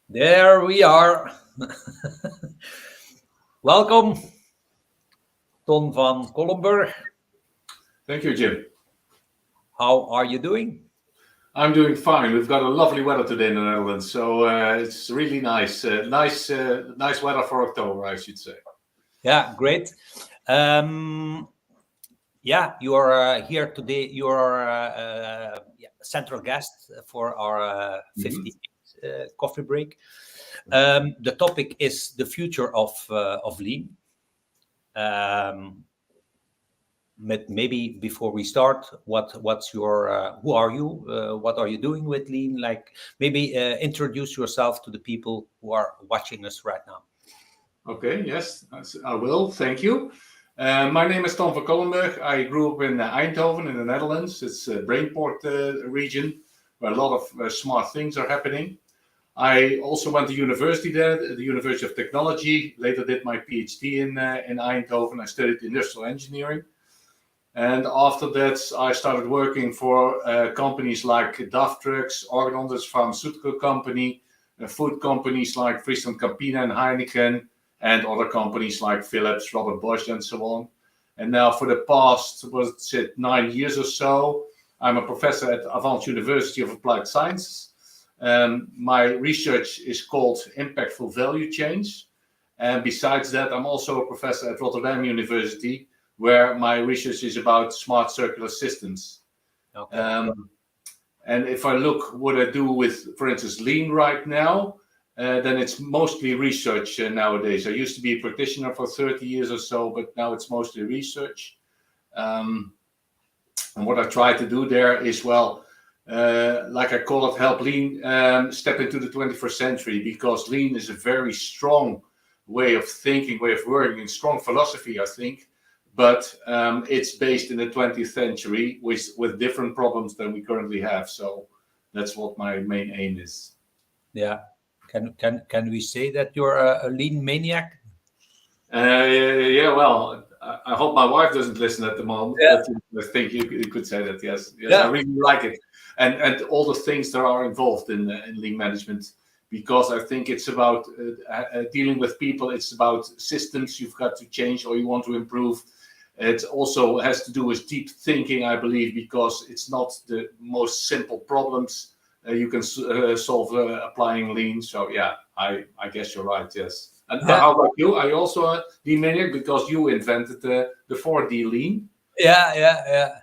There we are. Welcome, Ton Van Kollenburg. Thank you, Jim. How are you doing? I'm doing fine. We've got a lovely weather today in the Netherlands, so it's really nice. Nice weather for October, I should say. Yeah, great. You are here today. You are central guest for our 50 coffee break. The topic is the future of lean. Maybe before we start, what's your who are you? What are you doing with lean? Like maybe introduce yourself to the people who are watching us right now. Okay, yes, I will. Thank you. My name is Ton Van Kollenburg. I grew up in Eindhoven in the Netherlands. It's a Brainport region where a lot of smart things are happening. I also went to university there, the University of Technology. Later did my PhD in Eindhoven. I studied industrial engineering. And after that, I started working for companies like DAF Trucks, Organon, pharmaceutical company, food companies like Friesland Campina and Heineken, and other companies like Philips, Robert Bosch, and so on. And now for the past, 9 years or so, I'm a professor at Avans University of Applied Sciences. My research is called Impactful Value Change. And besides that, I'm also a professor at Rotterdam University, where my research is about smart circular systems. Okay. And if I look what I do with, for instance, lean right now, then it's mostly research nowadays. I used to be a practitioner for 30 years or so, but now it's mostly research. And what I try to do there is, like I call it, help lean step into the 21st century, because lean is a very strong way of thinking, way of working, and strong philosophy, I think. But it's based in the 20th century with different problems than we currently have. So that's what my main aim is. Yeah. Can we say that you're a lean maniac? Yeah, well, I hope my wife doesn't listen at the moment, Yeah. but I think you could say that, yes. Yeah. I really like it. And all the things that are involved in lean management, because I think it's about dealing with people. It's about systems you've got to change or you want to improve. It also has to do with deep thinking, I believe, because it's not the most simple problems you can solve applying lean. So yeah, I guess you're right. Yes. And how about you? Are you also a lean maniac because you invented the 4D lean? Yeah.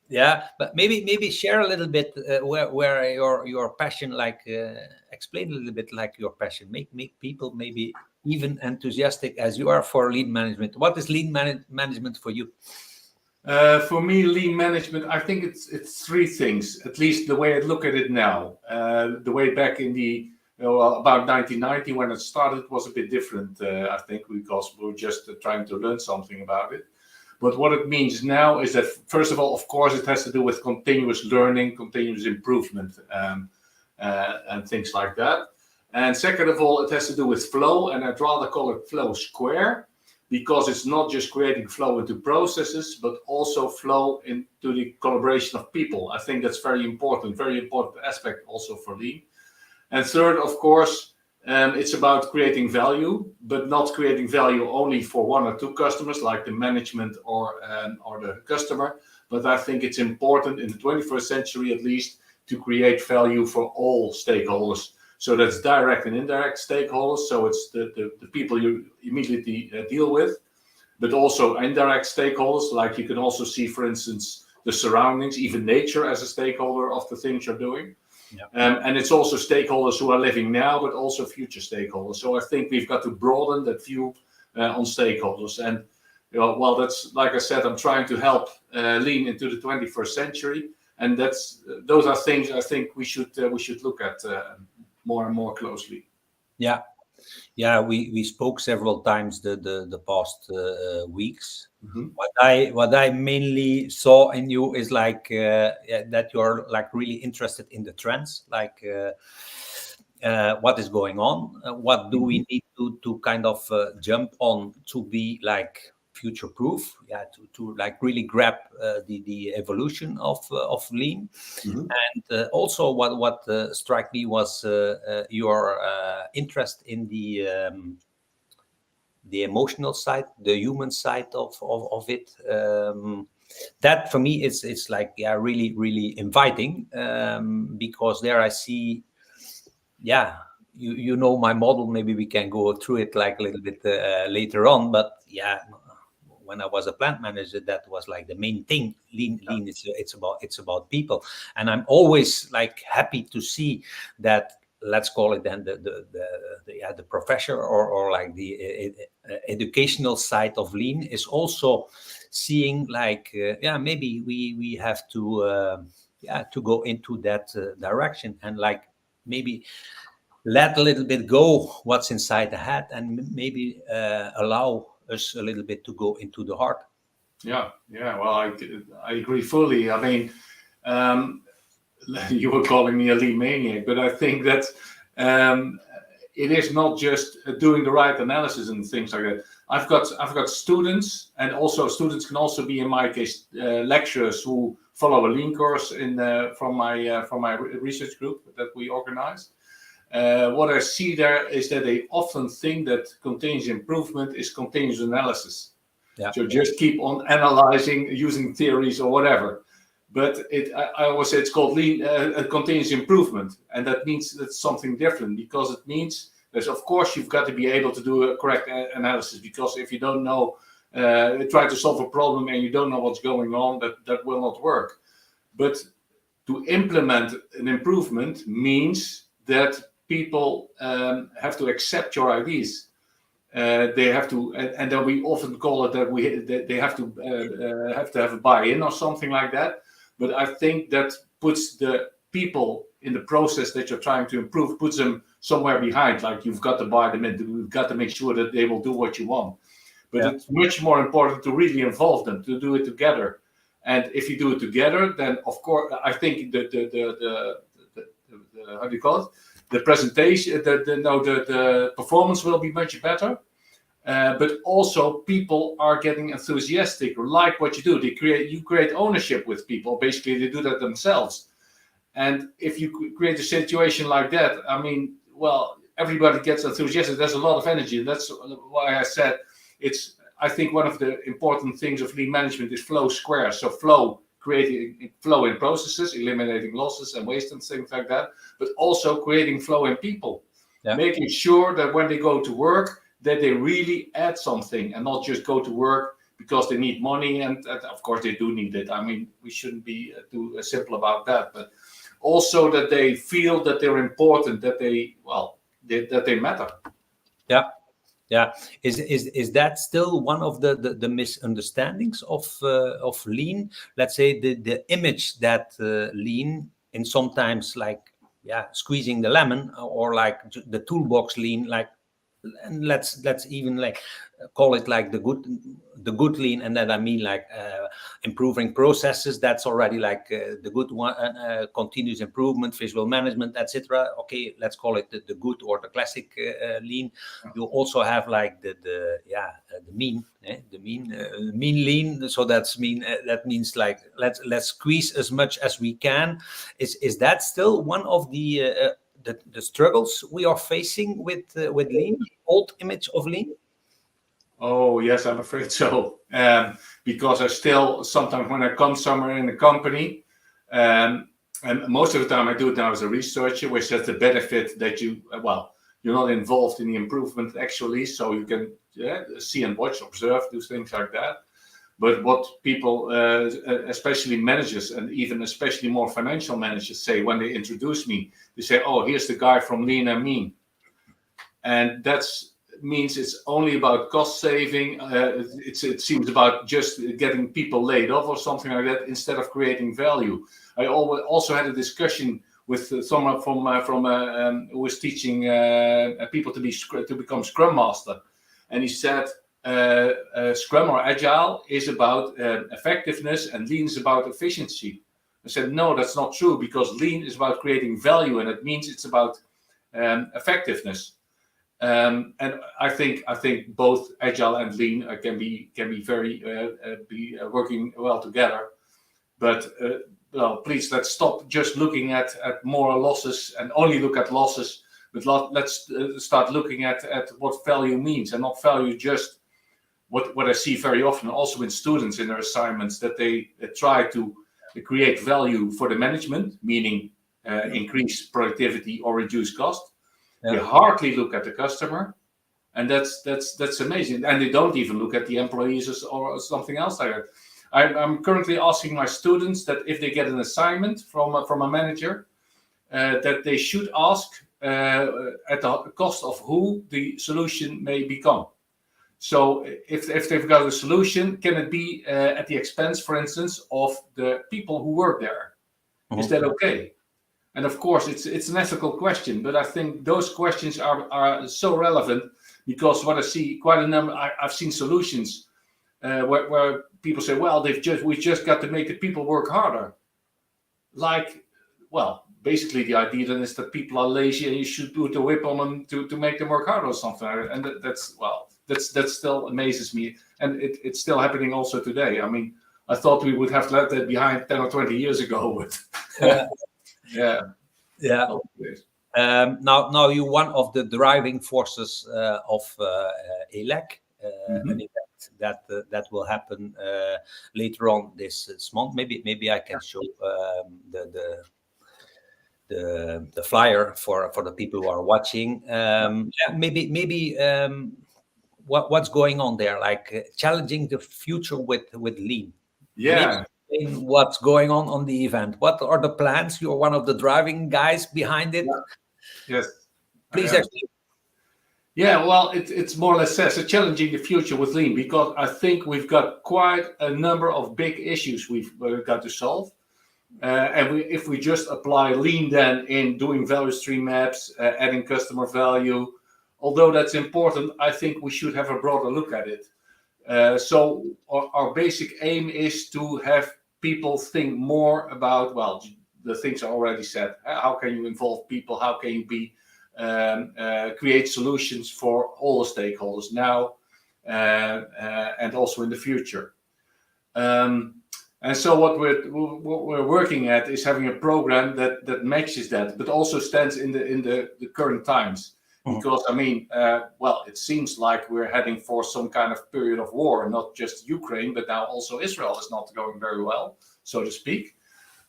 Yeah. But maybe share a little bit where your passion, like explain a little bit like your passion. Make people maybe even enthusiastic as you are for lean management. What is lean management for you? For me, lean management, I think it's three things, at least the way I look at it now. The way back in about 1990 when it started was a bit different, I think, because we were just trying to learn something about it. But what it means now is that, first of all, of course, it has to do with continuous learning, continuous improvement, and things like that. And second of all, it has to do with flow, and I'd rather call it flow square, because it's not just creating flow into processes, but also flow into the collaboration of people. I think that's very important aspect also for lean. And third, of course, it's about creating value, but not creating value only for one or two customers, like the management or the customer. But I think it's important in the 21st century, at least, to create value for all stakeholders. So that's direct and indirect stakeholders. So it's the people you immediately deal with, but also indirect stakeholders. Like you can also see, for instance, the surroundings, even nature as a stakeholder of the things you're doing. Yeah. And it's also stakeholders who are living now, but also future stakeholders. So I think we've got to broaden that view on stakeholders. And that's, like I said, I'm trying to help lean into the 21st century. And those are things I think we should look at more and more closely. Yeah, we spoke several times the past weeks. Mm-hmm. What I mainly saw in you is like that you're like really interested in the trends, like what is going on, what do we need to kind of jump on to be like future proof, to like really grab the evolution of lean. And also what struck me was your interest in the emotional side, the human side of it. That for me it's like really inviting, because there I see you know my model. Maybe we can go through it like a little bit later on, but when I was a plant manager, that was like the main thing. Lean it's about people, and I'm always like happy to see that, let's call it then the professor or like the educational side of lean is also seeing like maybe we have to go into that direction, and like maybe let a little bit go what's inside the head, and maybe allow us a little bit to go into the heart. Yeah. Well, I agree fully. I mean, you were calling me a lean maniac, but I think that it is not just doing the right analysis and things like that. I've got students, and also students can also be, in my case, lecturers who follow a lean course from my research group that we organized. What I see there is that they often think that continuous improvement is continuous analysis. So just keep on analyzing using theories or whatever. But I always say it's called lean continuous improvement, and that means that's something different, because it means that, of course, you've got to be able to do a correct analysis, because if you don't know, try to solve a problem and you don't know what's going on, that will not work. But to implement an improvement means that people have to accept your ideas. They have to, and then we often call it that they have to have a buy-in or something like that. But I think that puts the people in the process that you're trying to improve, puts them somewhere behind. Like, you've got to buy them in, you've got to make sure that they will do what you want. But it's much more important to really involve them, to do it together. And if you do it together, then of course I think the how do you call it? The presentation, the performance will be much better. But also people are getting enthusiastic, or like what you do. You create ownership with people. Basically, they do that themselves. And if you create a situation like that, I mean, well, everybody gets enthusiastic. There's a lot of energy. That's why I said I think one of the important things of lean management is flow square. So flow, creating flow in processes, eliminating losses and waste and things like that, but also creating flow in people, making sure that when they go to work, that they really add something and not just go to work because they need money. And of course they do need it. I mean, we shouldn't be too simple about that, but also that they feel that they're important, that they matter. Yeah. Is that still one of the misunderstandings of lean? Let's say the image that lean, in sometimes like squeezing the lemon, or like the toolbox lean, like, and let's even like call it like the good lean, and then I mean like improving processes. That's already like the good one, continuous improvement, visual management, etc. Okay, let's call it the good or the classic lean. You also have like the mean lean. So that means like let's squeeze as much as we can. Is that still one of the struggles we are facing with lean, old image of lean? Oh yes, I'm afraid so. Because I still sometimes, when I come somewhere in a company, and most of the time I do it now as a researcher, which has the benefit that you're not involved in the improvement actually, so you can see and watch, observe, do things like that. But what people, especially managers, and even especially more financial managers, say when they introduce me, they say, "Oh, here's the guy from Lean and Mean," and that means it's only about cost saving. It seems about just getting people laid off or something like that, instead of creating value. I also had a discussion with someone from who was teaching people to become Scrum Master, and he said, Scrum or Agile is about effectiveness, and Lean is about efficiency. I said, no, that's not true, because Lean is about creating value, and it means it's about effectiveness. And I think both agile and lean can be very working well together. But well, please, let's stop just looking at more losses and only look at losses. But let's start looking at what value means, and not value just what I see very often also in students in their assignments, that they try to create value for the management, meaning increase productivity or reduce cost. They hardly look at the customer, and that's amazing. And they don't even look at the employees or something else like that. I'm currently asking my students that if they get an assignment from a manager, that they should ask at the cost of who the solution may become. So if they've got a solution, can it be at the expense, for instance, of the people who work there? Is that okay? And of course, it's an ethical question, but I think those questions are so relevant, because what I see quite a number, I've seen solutions where people say, well, we just got to make the people work harder. Like, well, basically the idea then is that people are lazy and you should put a whip on them to make them work harder or something. And that still amazes me. And it's still happening also today. I mean, I thought we would have left that behind 10 or 20 years ago. But yeah. Now you're one of the driving forces of Elec, an event that will happen later on this month. Maybe I can show the flyer for the people who are watching. Maybe what's going on there, like challenging the future with lean. Yeah. What's going on the event? What are the plans? You're one of the driving guys behind it. Yes. Please explain. Yeah, well, it's more or less says challenging the future with lean, because I think we've got quite a number of big issues we've got to solve. And if we just apply lean then in doing value stream maps, adding customer value, although that's important, I think we should have a broader look at it. So our basic aim is to have people think more about, well, the things I already said. How can you involve people? How can you create solutions for all the stakeholders now and also in the future? And so what we're working at is having a program that matches that, but also stands in the current times. Because, I mean, well, it seems like we're heading for some kind of period of war, not just Ukraine, but now also Israel is not going very well, so to speak.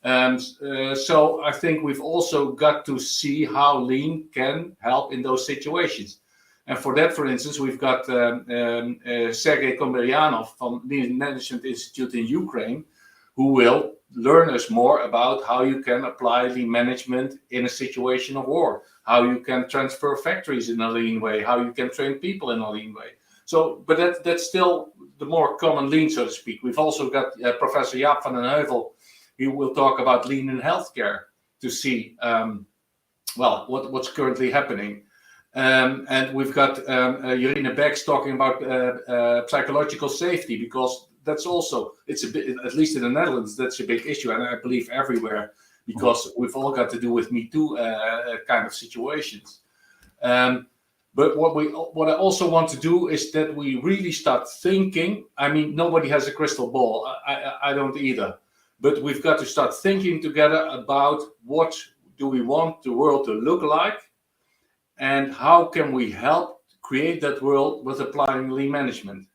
So I think we've also got to see how lean can help in those situations. And for that, for instance, we've got Sergei Komberyanov from Lean Management Institute in Ukraine, who will learn us more about how you can apply lean management in a situation of war, how you can transfer factories in a lean way, how you can train people in a lean way. So, but that's still the more common lean, so to speak. We've also got Professor Jaap van den Heuvel. He will talk about lean in healthcare to see, well, what's currently happening. And we've got Irene Becks talking about psychological safety, because that's also, it's a bit, at least in the Netherlands, that's a big issue, and I believe everywhere, because we've all got to do with Me Too kind of situations. But what I also want to do is that we really start thinking. I mean, nobody has a crystal ball. I don't either. But we've got to start thinking together about what do we want the world to look like, and how can we help create that world with applying lean management.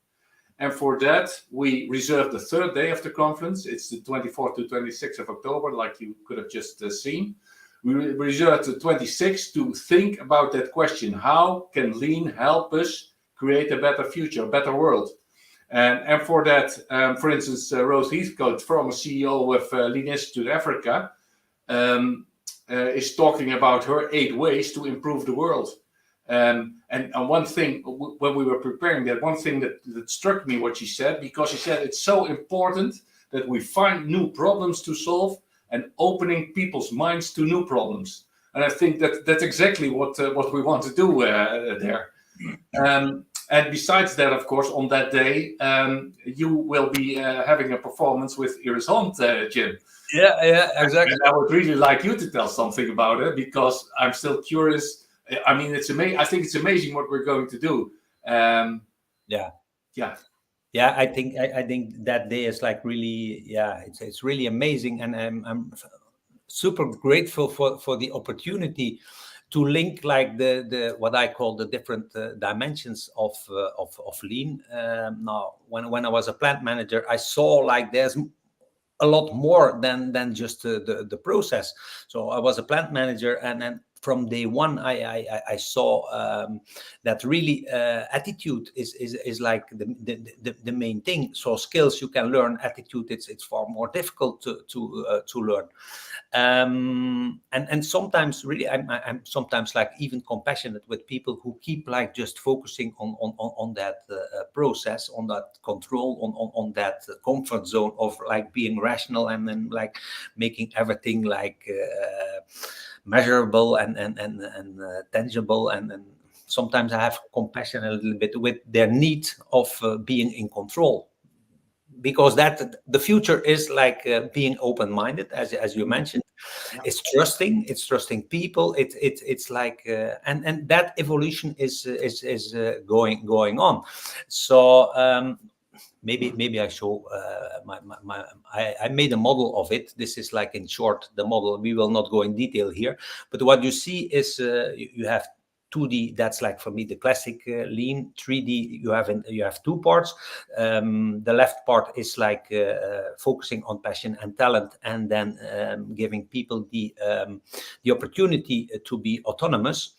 And for that, we reserved the third day of the conference. It's the 24th to 26th of October, like you could have just seen. We reserved the 26th to think about that question. How can lean help us create a better future, a better world? And for that, for instance, Rose Heathcote, former CEO of Lean Institute Africa, is talking about her 8 ways to improve the world. And one thing, when we were preparing that, one thing that struck me what she said, because she said it's so important that we find new problems to solve and opening people's minds to new problems. And I think that's exactly what we want to do there. And besides that, of course, on that day, you will be having a performance with Iris Hunt, Jim. Yeah, exactly. And I would really like you to tell something about it, because I'm still curious I mean, it's amazing. I think it's amazing what we're going to do. Um, Yeah. yeah. Yeah, I think that day is like really, yeah, it's really amazing, and I'm super grateful for the opportunity to link like the what I call the different dimensions of lean. Now, when I was a plant manager, I saw like there's a lot more than just the process. So I was a plant manager, and then from day one, I saw that really attitude is like the main thing. So skills you can learn, attitude it's far more difficult to learn. And sometimes really I'm sometimes like even compassionate with people who keep like just focusing on that process, on that control, on that comfort zone of like being rational, and then like making everything like measurable and tangible, and sometimes I have compassion a little bit with their need of being in control, because that the future is like being open-minded, as you mentioned. Yeah. It's trusting people. It's like and that evolution is going on. So maybe I show I made a model of it. This is like in short the model. We will not go in detail here, but what you see is you have 2D. That's like for me the classic lean. 3D you have two parts. The left part is like focusing on passion and talent, and then giving people the opportunity to be autonomous.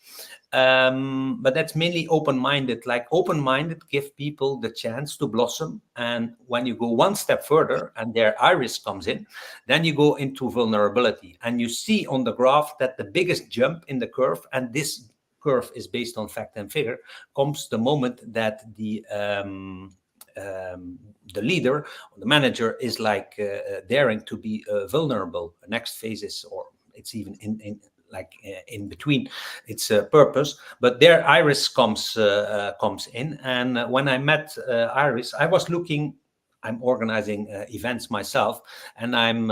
But that's mainly open-minded. Like open-minded give people the chance to blossom, and when you go one step further and their iris comes in, then you go into vulnerability, and you see on the graph that the biggest jump in the curve, and this curve is based on fact and figure, comes the moment that the leader, the manager, is like daring to be vulnerable. The next phase is, or it's even in between, it's a purpose. But there Iris comes in, and when I met Iris, I was looking. I'm organizing events myself, and I'm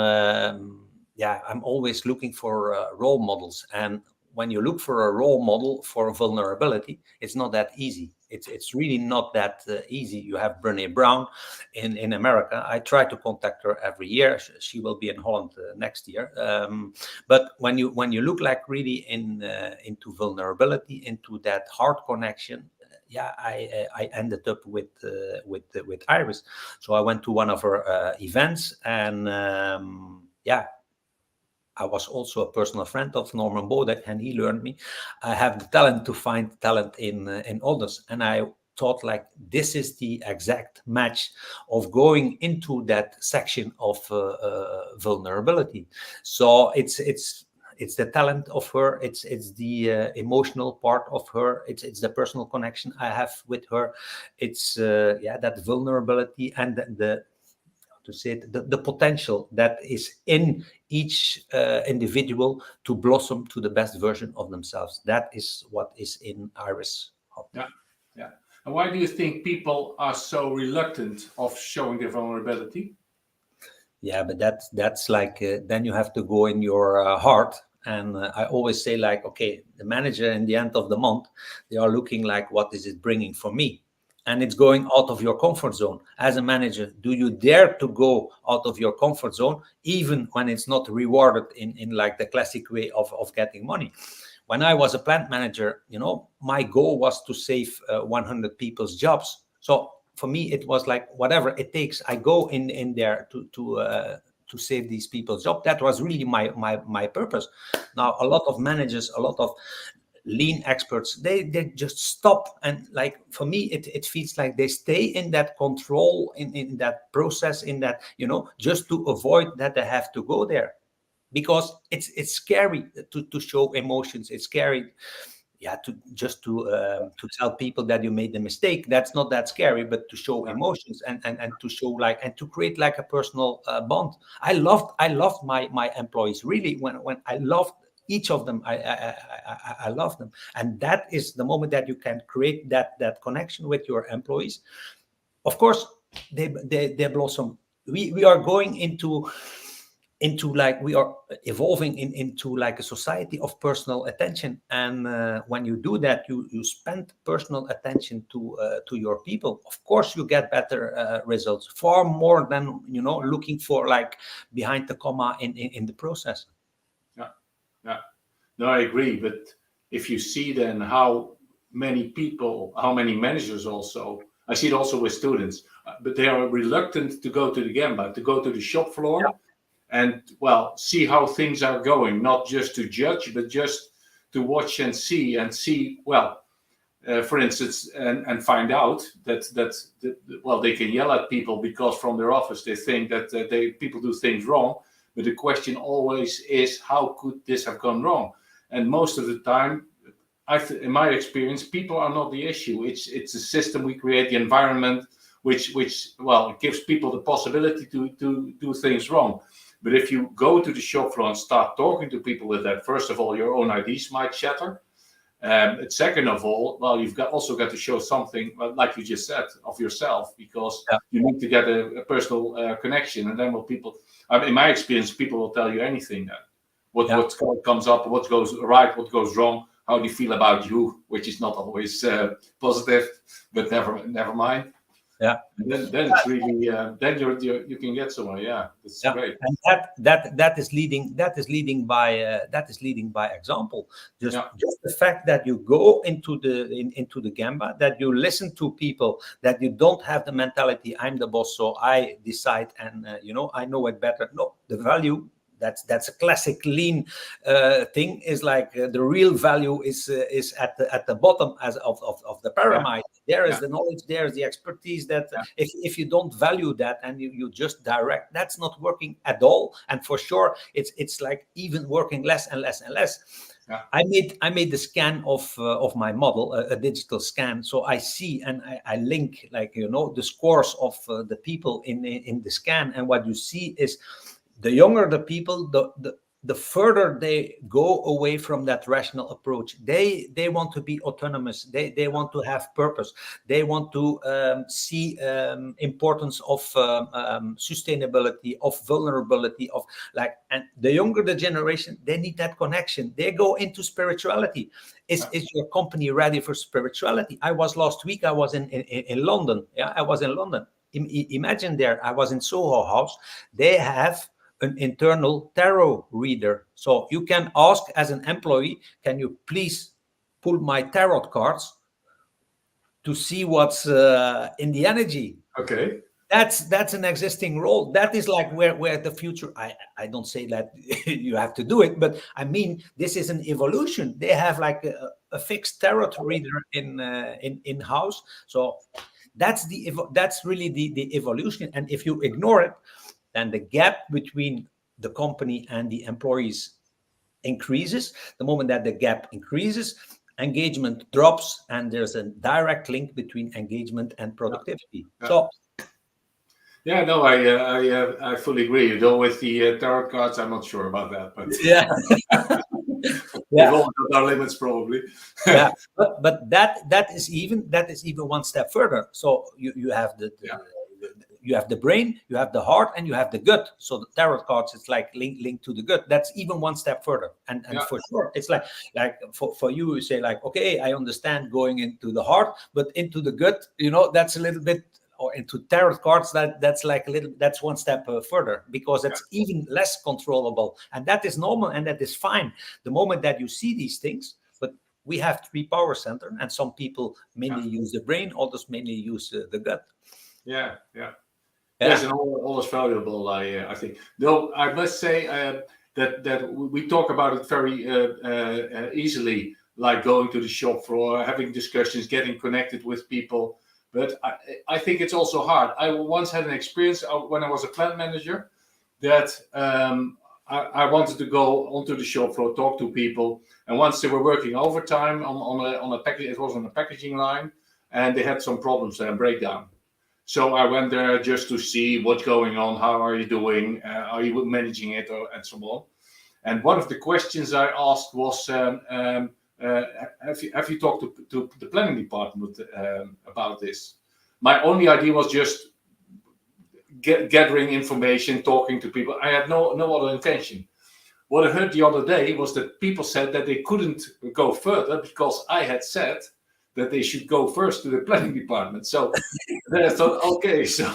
always looking for role models. And when you look for a role model for vulnerability, it's not that easy. It's really not that easy. You have Brené Brown in America. I try to contact her every year. She will be in Holland next year. But when you look like really into vulnerability, into that heart connection, I ended up with Iris. So I went to one of her events, and I was also a personal friend of Norman Bodek, and he learned me. I have the talent to find talent in others, and I thought like this is the exact match of going into that section of vulnerability. So it's the talent of her. It's the emotional part of her. It's the personal connection I have with her. It's that vulnerability and the to say it, the potential that is in each individual to blossom to the best version of themselves. That is what is in Iris. Yeah. And why do you think people are so reluctant of showing their vulnerability? Yeah, but that's like then you have to go in your heart. And I always say like, okay, the manager in the end of the month, they are looking like, what is it bringing for me? And it's going out of your comfort zone. As a manager, do you dare to go out of your comfort zone, even when it's not rewarded in like the classic way of getting money? When I was a plant manager, my goal was to save 100 people's jobs. So for me, it was like, whatever it takes, I go in there to save these people's job. That was really my purpose. Now, a lot of managers, a lot of lean experts, they just stop, and like for me it feels like they stay in that control, in that process, in that just to avoid that they have to go there, because it's scary to show emotions. It's scary to tell people that you made the mistake. That's not that scary, but to show emotions and to show like, and to create like a personal bond. I loved my employees really. When I loved each of them, I love them, and that is the moment that you can create that connection with your employees. Of course, they blossom. We are going into into like we are evolving into like a society of personal attention, and when you do that, you spend personal attention to your people. Of course, you get better results, far more than looking for like behind the comma in the process. Yeah. No, I agree. But if you see then how many people, how many managers also, I see it also with students, but they are reluctant to go to the Gamba, to go to the shop floor and, well, see how things are going, not just to judge, but just to watch and see, well, for instance, and find out that well, they can yell at people because from their office they think that people do things wrong. But the question always is, how could this have gone wrong? And most of the time, in my experience, people are not the issue. It's a system we create, the environment, which well, it gives people the possibility to do things wrong. But if you go to the shop floor and start talking to people with that, first of all, your own ideas might shatter. Second of all, well, you've also got to show something, like you just said, of yourself, because you need to get a personal connection. And then in my experience, people will tell you anything then. What comes up, what goes right, what goes wrong, how do you feel about you, which is not always positive, but never mind. Yeah. And then it's really then you can get somewhere. Yeah, that's great. And that is leading by example. Just the fact that you go into the Gamba, that you listen to people, that you don't have the mentality, I'm the boss, so I decide, and I know it better. No, the value. That's a classic lean thing. Is like the real value is at the bottom of the pyramid. There is the knowledge. There is the expertise. That if you don't value that and you just direct, that's not working at all. And for sure, it's like even working less and less and less. Yeah. I made the scan of my model, a digital scan, so I see and I link like the scores of the people in the scan, and what you see is, the younger the people, the further they go away from that rational approach. They want to be autonomous. They want to have purpose. They want to see importance of sustainability, of vulnerability, of like. And the younger the generation, they need that connection. They go into spirituality. Is your company ready for spirituality? Last week I was in London. Yeah, I was in London. Imagine there, I was in Soho House. They have an internal tarot reader. So you can ask as an employee, can you please pull my tarot cards to see what's in the energy? Okay. That's an existing role. That is like where the future, I don't say that you have to do it, but I mean, this is an evolution. They have like a fixed tarot reader in house. So that's really the evolution. And if you ignore it, then the gap between the company and the employees increases. The moment that the gap increases, engagement drops, and there's a direct link between engagement and productivity. So yeah, no, I fully agree. Though with the tarot cards, I'm not sure about that, but we've all got our limits probably. But that is even one step further. So you have you have the brain, you have the heart, and you have the gut. So the tarot cards, it's like linked to the gut. That's even one step further. And for sure, it's like for you say like, okay, I understand going into the heart, but into the gut, that's a little bit, or into tarot cards, that's one step further, because it's even less controllable. And that is normal, and that is fine. The moment that you see these things, but we have 3 power centers, and some people mainly use the brain, others mainly use the gut. Yeah. Yes, and all is valuable, I think. Though I must say that we talk about it very easily, like going to the shop floor, having discussions, getting connected with people. But I think it's also hard. I once had an experience when I was a plant manager that I wanted to go onto the shop floor, talk to people. And once they were working overtime on a package, it was on a packaging line, and they had some problems there, breakdown. So I went there just to see what's going on. How are you doing? Are you managing it, and so on? And one of the questions I asked was, have you talked to the planning department about this? My only idea was just gathering information, talking to people. I had no other intention. What I heard the other day was that people said that they couldn't go further because I had said that they should go first to the planning department. So then I thought, okay, so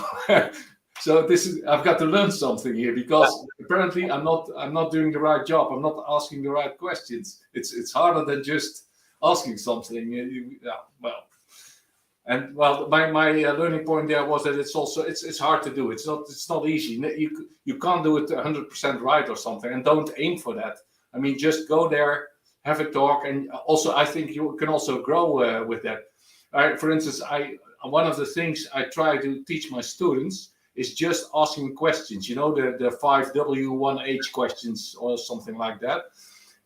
this is, I've got to learn something here, because apparently I'm not doing the right job. I'm not asking the right questions. It's harder than just asking something. My learning point there was that it's hard to do. It's not easy. You can't do it 100% right or something, and don't aim for that. I mean, just go there, have a talk, and also I think you can also grow with that. For instance, one of the things I try to teach my students is just asking questions. You know, the 5W1H questions or something like that,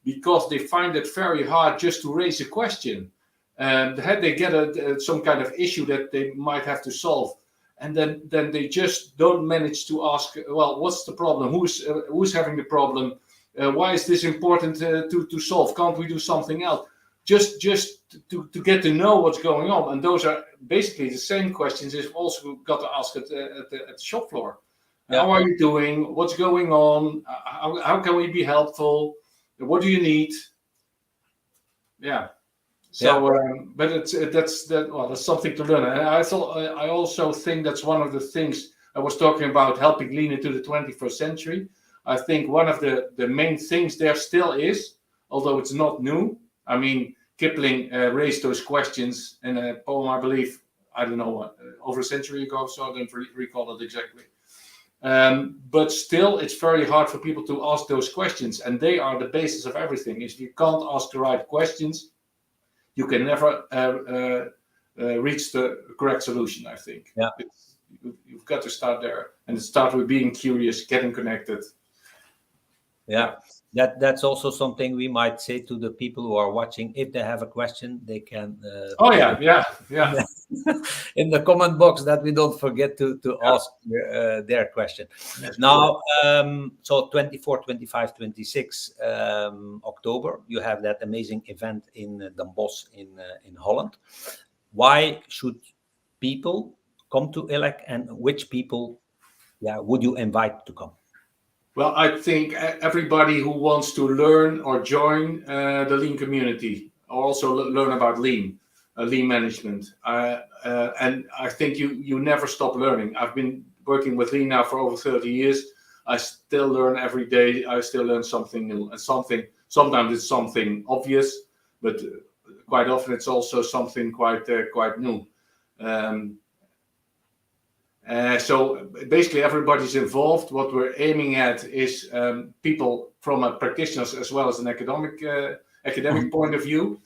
because they find it very hard just to raise a question. They get some kind of issue that they might have to solve, and then they just don't manage to ask, well, what's the problem? Who's having the problem? Why is this important to solve? Can't we do something else? Just to get to know what's going on. And those are basically the same questions you've also got to ask at the shop floor. Yeah. How are you doing? What's going on? How can we be helpful? What do you need? Yeah. So, but that's something to learn. And I also think that's one of the things I was talking about, helping lean into the 21st century. I think one of the main things there still is, although it's not new. I mean, Kipling raised those questions in a poem, I believe, I don't know, over a century ago, so I don't recall it exactly. But still, it's very hard for people to ask those questions, and they are the basis of everything. If you can't ask the right questions, you can never reach the correct solution, I think. Yeah. You've got to start there, and start with being curious, getting connected. Yeah. That's also something we might say to the people who are watching. If they have a question, they can. Yeah. In the comment box, that we don't forget to ask their question. Now, so 24, 25, 26 October, you have that amazing event in Den Bosch in Holland. Why should people come to Elec, and which people, would you invite to come? Well, I think everybody who wants to learn or join the Lean community, or also learn about Lean management. And I think you never stop learning. I've been working with Lean now for over 30 years. I still learn every day. I still learn something new. And sometimes it's something obvious, but quite often it's also something quite new. So basically everybody's involved. What we're aiming at is people from a practitioner's as well as an academic point of view.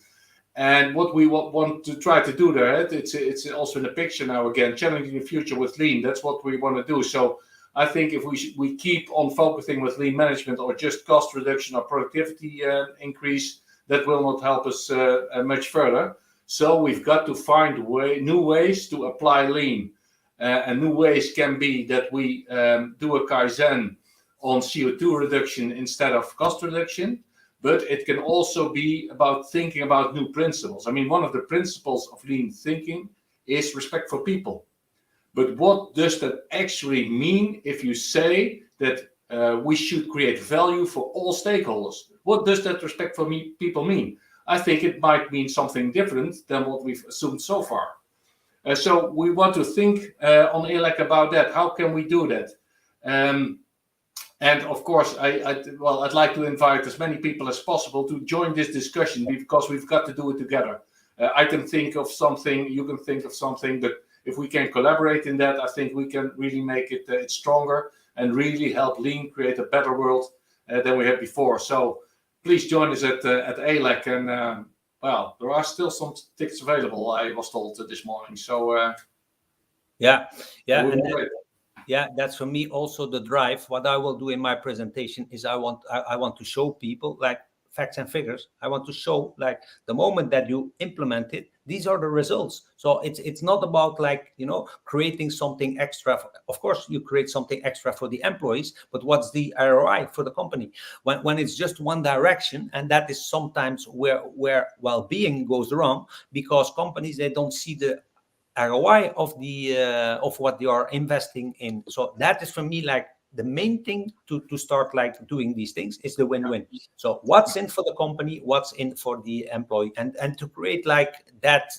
And what we want to try to do there, it's also in the picture now again, challenging the future with Lean. That's what we want to do. So I think if we keep on focusing with Lean management or just cost reduction or productivity increase, that will not help us much further. So we've got to find new ways to apply Lean. And new ways can be that we do a Kaizen on CO2 reduction instead of cost reduction, but it can also be about thinking about new principles. I mean, one of the principles of Lean thinking is respect for people. But what does that actually mean if you say that we should create value for all stakeholders? What does that respect for people mean? I think it might mean something different than what we've assumed so far. So we want to think on Elec about that. How can we do that? And of course, I'd like to invite as many people as possible to join this discussion, because we've got to do it together. I can think of something, you can think of something, but if we can collaborate in that, I think we can really make it stronger and really help Lean create a better world than we had before. So please join us at Elec, and well, there are still some tickets available, I was told this morning. So that's for me also the drive. What I will do in my presentation is I want to show people like facts and figures. I want to show like the moment that you implement it, these are the results. So it's not about like, creating something extra. Of course, you create something extra for the employees, but what's the ROI for the company? When it's just one direction, and that is sometimes where well-being goes wrong, because companies, they don't see the ROI of the of what you are investing in. So that is for me like the main thing to start like doing these things is the win-win. So what's in for the company, what's in for the employee, and to create like that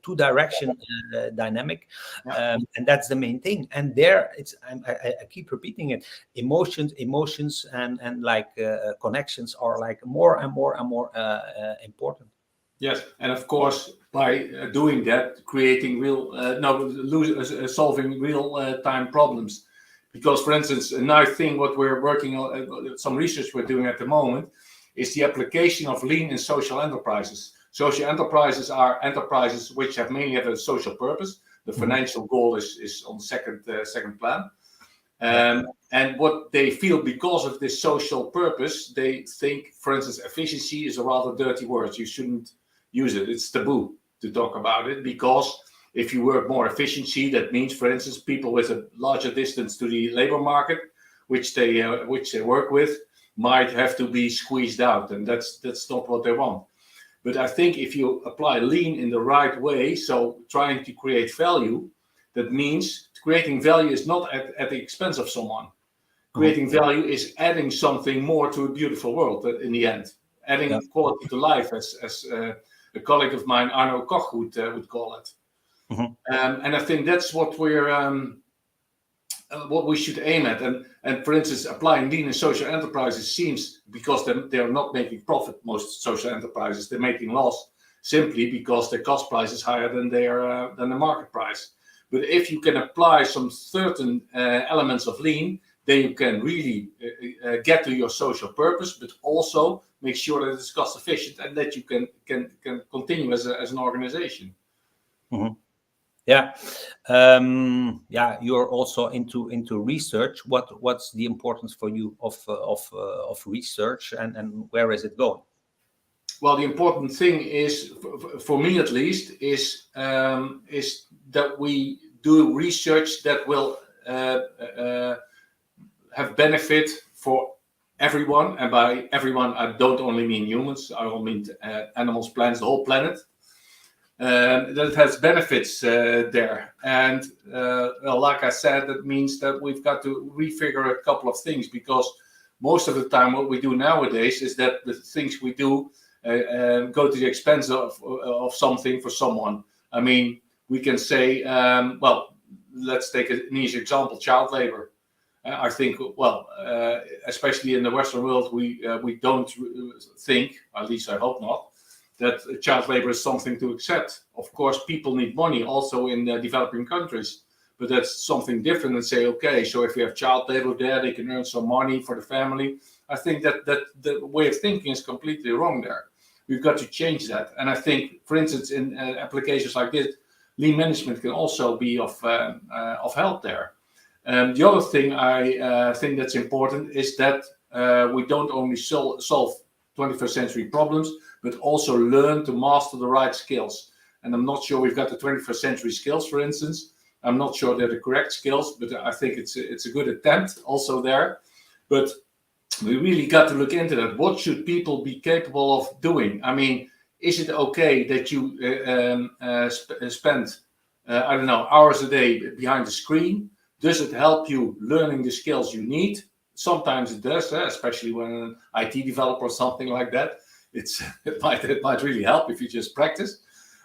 two direction dynamic, and that's the main thing. And there it's I keep repeating it, emotions and like connections are like more and more and more important. Yes, and of course, by doing that, creating real, solving real time problems. Because, for instance, a nice thing what we're working on, some research we're doing at the moment, is the application of lean in social enterprises. Social enterprises are enterprises which have mainly have a social purpose. The financial goal is on second plan. And what they feel because of this social purpose, they think, for instance, efficiency is a rather dirty word. You shouldn't use it. It's taboo to talk about it, because if you work more efficiency, that means, for instance, people with a larger distance to the labor market, which they work with, might have to be squeezed out, and that's not what they want. But I think if you apply lean in the right way, so trying to create value, that means creating value is not at the expense of someone. Creating value is adding something more to a beautiful world in the end, adding quality to life, as a colleague of mine, Arno Koch, would call it. And I think that's what we should aim at. And for instance, applying lean in social enterprises seems, because they're not making profit, most social enterprises, they're making loss simply because their cost price is higher than the market price. But if you can apply some certain elements of lean, then you can really get to your social purpose, but also make sure that it's cost efficient and that you can continue as an organization. Yeah, you're also into research. What's the importance for you of research, and where is it going? Well, the important thing is, for me at least, is that we do research that will have benefit for everyone. And by everyone, I don't only mean humans. I also mean animals, plants, the whole planet. That has benefits there. And well, like I said, that means that we've got to refigure a couple of things, because most of the time what we do nowadays is that the things we do go to the expense of something for someone. I mean, we can say, well, let's take an easy example, child labor. I think, well, especially in the Western world, we don't think, at least I hope not, that child labor is something to accept. Of course, people need money also in developing countries, but that's something different than say, okay, so if we have child labor there, they can earn some money for the family. I think that the way of thinking is completely wrong there. We've got to change that. And I think, for instance, in applications like this, lean management can also be of help there. The other thing I think that's important is that we don't only solve 21st century problems, but also learn to master the right skills. And I'm not sure we've got the 21st century skills, for instance. I'm not sure they're the correct skills, but I think it's a good attempt also there. But we really got to look into that. What should people be capable of doing? I mean, is it okay that you spend, I don't know, hours a day behind the screen? Does it help you learning the skills you need? Sometimes it does, especially when an IT developer or something like that. It might really help if you just practice.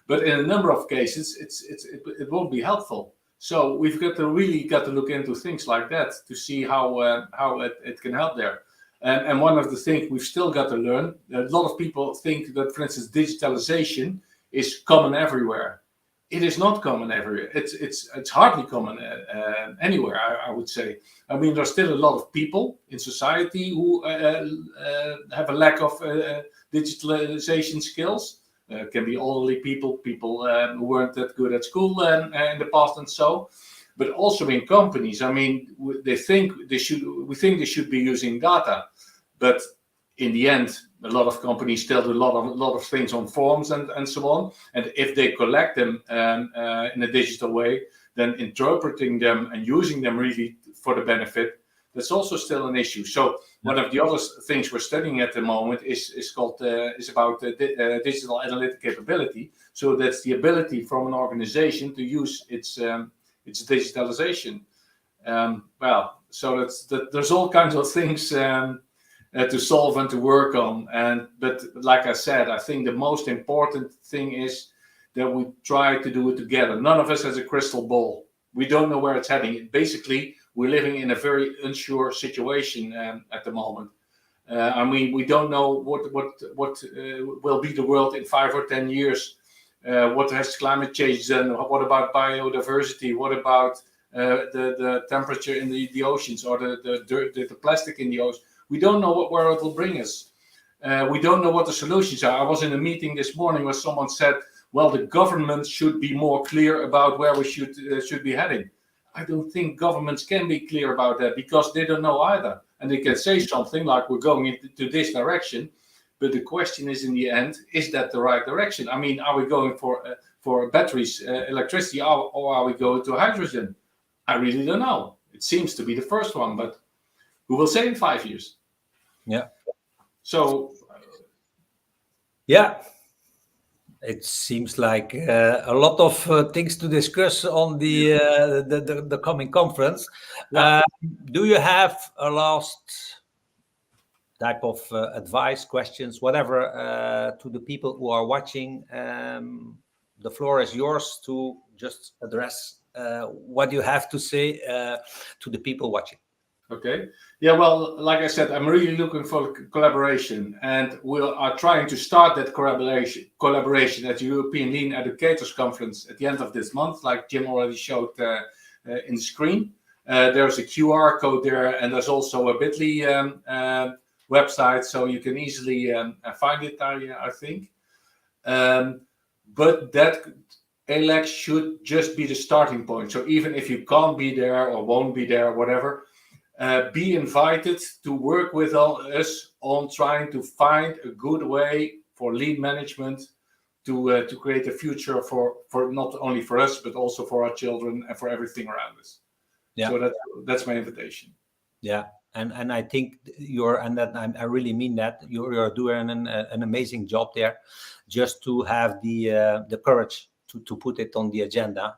But in a number of cases, it won't be helpful. So we've got to look into things like that to see how it can help there. And one of the things we've still got to learn, a lot of people think that, for instance, digitalization is common everywhere. It is not common everywhere. It's hardly common anywhere, I would say. I mean, there's still a lot of people in society who have a lack of digitalization skills. It can be elderly people who weren't that good at school in the past and so. But also in companies, I mean, we think they should be using data, but in the end, a lot of companies still do a lot of things on forms and so on. And if they collect them in a digital way, then interpreting them and using them really for the benefit, That's also still an issue. So one of the other things we're studying at the moment is about digital analytic capability. So that's the ability from an organization to use its digitalization. So there's all kinds of things to solve and to work on. But like I said, I think the most important thing is that we try to do it together. None of us has a crystal ball. We don't know where it's heading. Basically, we're living in a very unsure situation at the moment. We don't know what will be the world in 5 or 10 years. What has climate change done? What about biodiversity? What about the temperature in the oceans, or the plastic in the ocean? We don't know where it will bring us. We don't know what the solutions are. I was in a meeting this morning where someone said, well, the government should be more clear about where we should be heading. I don't think governments can be clear about that, because they don't know either. And they can say something like, we're going into this direction. But the question is, in the end, is that the right direction? I mean, are we going for batteries, electricity, or are we going to hydrogen? I really don't know. It seems to be the first one, but who will say in 5 years? Yeah. So. Yeah. It seems like a lot of things to discuss on the coming conference. Yeah. Do you have a last type of advice, questions, whatever, to the people who are watching? The floor is yours to just address what you have to say to the people watching. Okay. Yeah, well, like I said, I'm really looking for collaboration, and we are trying to start that collaboration at the European Lean Educators Conference at the end of this month, like Jim already showed in the screen. There's a QR code there, and there's also a bit.ly website, so you can easily find it, I think. But that Elec should just be the starting point. So even if you can't be there or won't be there or whatever, be invited to work with us on trying to find a good way for lean management to create a future for not only for us, but also for our children and for everything around us. Yeah. So that's my invitation. Yeah. And I think I really mean that you're doing an amazing job there, just to have the courage to put it on the agenda.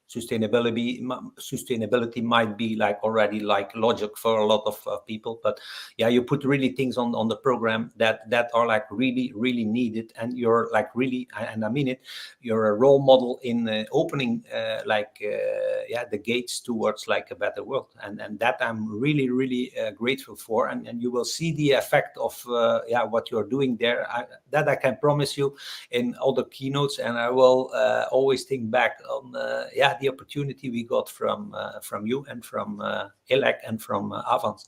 Sustainability might be already logic for a lot of people, but yeah, you put really things on the program that are really needed, and you're really, and I mean it, you're a role model in opening the gates towards a better world, and that I'm really grateful for, and you will see the effect of what you're doing there. That I can promise you in other keynotes, and I will always think back on the opportunity we got from you and from Elec and from Avans.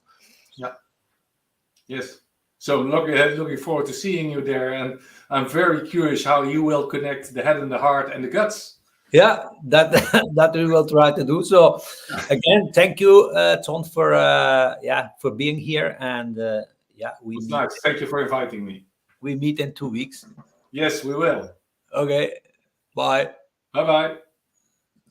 Yeah. Yes. So looking forward to seeing you there, and I'm very curious how you will connect the head and the heart and the guts. Yeah, that we will try to do. So again, thank you, Ton, for being here, and nice. Thank you for inviting me. We meet in 2 weeks. Yes, we will. Okay. Bye. Bye-bye.